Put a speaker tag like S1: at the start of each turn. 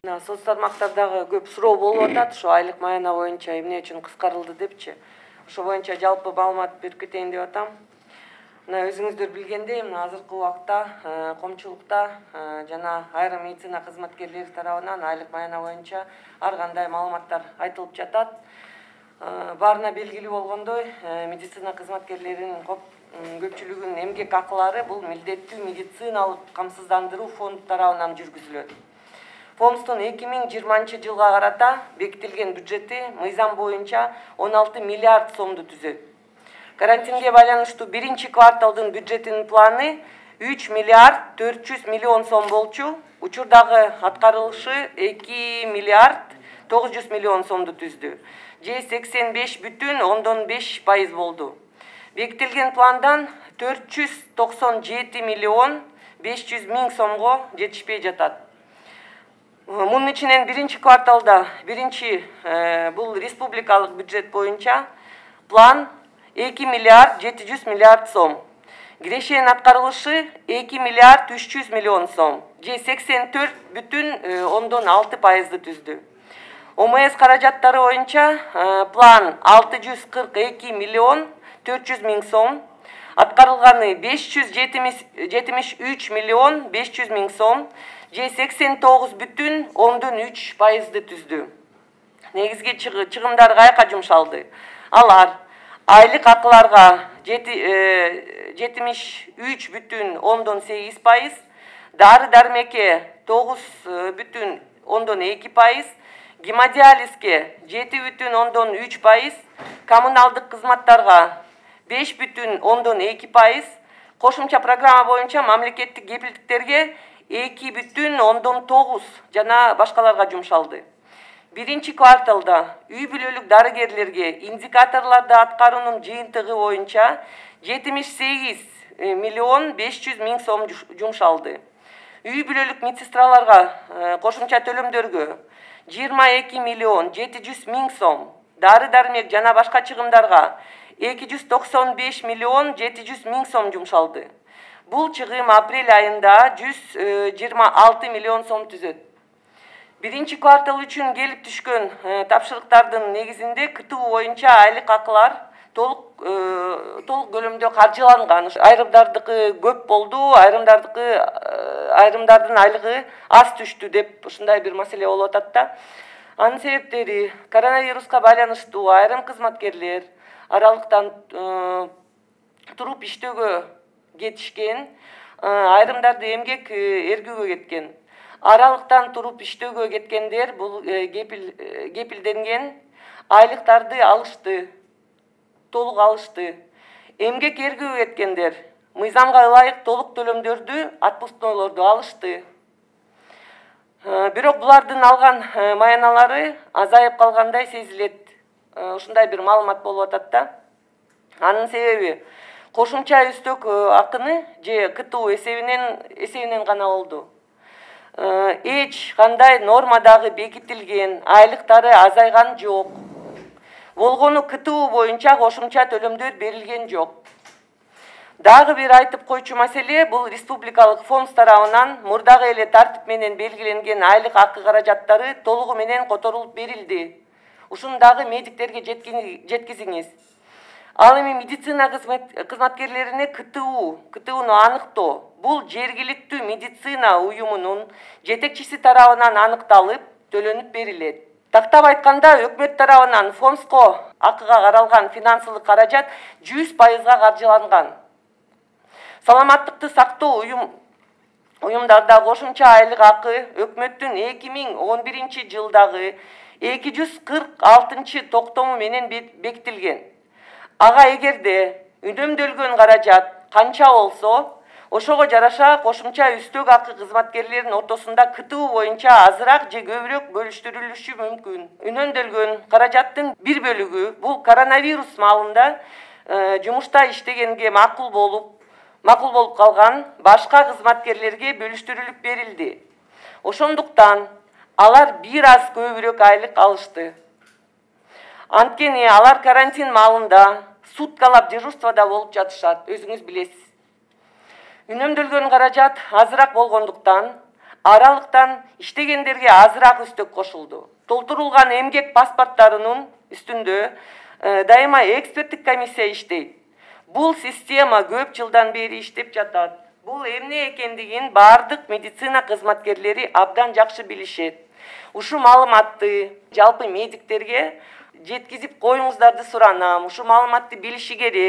S1: Соц тармактардагы көп суроо болуп атат, ушу айлык маяна боюнча эмне үчүн кыскарылды депчи. Ошо боюнча жалпы маалымат берип кетейин деп атам. Мына өзүңүздөр билгендей, азыркы убакта коомчулукта жана айрым медицина кызматкерлери тарабынан айлык маяна боюнча ар кандай маалыматтар айтылып жатат. Баарына белгилүү болгондой, медицина кызматкерлеринин көпчүлүгүнүн эмгек акылары бул милдеттүү медициналык камсыздандыруу фонду тарабынан жүргүзүлөт. Фонддун 2020 жылга карата бекитилген бюджети мыйзам боюнча 16 миллиард сомду түзөт. Карантинге байланыштуу биринчи кварталдын бюджетинин планы 3 миллиард 400 миллион сом болчу. Учурдагы аткарылышы 2 миллиард 900 миллион сомду түздү. Же 85,5% болду. Бекитилген пландан 497 миллион 500 миң сомго жетишпей жатат. Мунун ичинен биринчи кварталда бул республикалык бюджет боюнча план 2 миллиард 700 миллиард сом. Кирешенин аткарылышы 2 миллиард 300 миллион сом. Же 84,6%ды түздү. ОМС каражаттары боюнча план 642 миллион 400 миң сом. Аткарылганы 573 миллион 500 миң сом. Же 89,3%ды түздү. Негизги чыгымдар каяка жумшалды? Алар айлык акыларга 73,8%, дары дармекке 9,2%, гемодиализге 7,3%, коммуналдык кызматтарга 5,2%, кошумча программа боюнча мамлекеттик кепилдиктерге 2,9 жана башкаларга жумшалды. Биринчи кварталда үй бүлөлүк дарыгерлерге индикаторларды аткаруунун жыйынтыгы боюнча 78 миллион 500 миң сом жумшалды. Үй бүлөлүк медсестраларга кошумча төлөмдөргө 22 миллион 700 миң сом, дары дармек жана башка чыгымдарга 295 миллион 700 миң сом жумшалды. Бул чыгым апрель айында 126 миллион сом түзөт. Биринчи квартал үчүн келип түшкөн тапшырыктардын негизинде КТУ боюнча айлык акылар толук көлөмдө каржыланган. Айрымдардыкы көп болду, айрымдардын айлыгы аз түштү деп ушундай бир маселе болуп атат да. Анын себептери коронавируска байланыштуу айрым кызматкерлер аралыктан туруп иштөөгө кетишкен, айрымдарды эмгек эргүүгө кеткен. Аралыктан туруп иштөөгө кеткендер бул кепилденген айлыктарды алышты, толук алышты. Эмгек эргүүгө кеткендер мыйзамга ылайык толук төлөмдөрдү, отпускнойлорду алышты. Бирок булардын алган маяналары азайып калгандай сезилет. Ушундай бир маалымат болуп атат да. Анын себеби кошумча үстөк акыны же КТУ эсебинен гана болду. Эч кандай нормадагы бекитилген айлыктары азайган жок. Болгону КТУ боюнча кошумча төлөмдөр берилген жок. Дагы бир айтып койчу маселе бул республикалык фонд тарабынан мурдагы эле тартип менен белгиленген айлык акы каражаттары толугу менен которулуп берилди. Ушуну дагы медиктерге жеткизиңиз. Ал эми медицина кызматкерлерине КТУну аныктоо. Бул жергиликтүү медицина уюмунун жетекчиси тарабынан аныкталып, төлөнүп берилет. Тактап айтканда, өкмөт тарабынан фондско акыга каралган финансылык каражат 100% каржыланган. Саламаттыкты сактоо уюмдарда кошумча айлык акы өкмөттүн 2011 жылдагы 246 токтому менен бекитилген. Ага эгерде үнөмдөлгөн каражат канча болсо, ошого жараша кошумча үстөк акы кызматкерлеринин ортосунда КТУ боюнча азыраак же көбүрөөк бөлүштүрүлүшү мүмкүн. Үнөмдөлгөн каражаттын бир бөлүгү бул коронавирус маалында жумушта иштегенге макул болуп калган башка кызматкерлерге бөлүштүрүлүп берилди. Ошондуктан алар бир аз көбүрөөк айлык алышты. Анткени алар карантин маалында суткалап дежурствода болуп жатышат, өзүңүз билесиз. Үнөмдөлгөн каражат азыраак болгондуктан аралыктан иштегендерге азыраак үстөк кошулду. Толтурулган эмгек паспорттарынын үстүндө дайыма эксперттик комиссия иштейт. Бул система көп жылдан бери иштеп жатат. Бул эмне экендигин бардык медицина кызматкерлери абдан жакшы билишет. Ушу маалыматты жалпы медиктерге жеткизип коюңуздарды суранам. Ушу маалыматты билиши керек.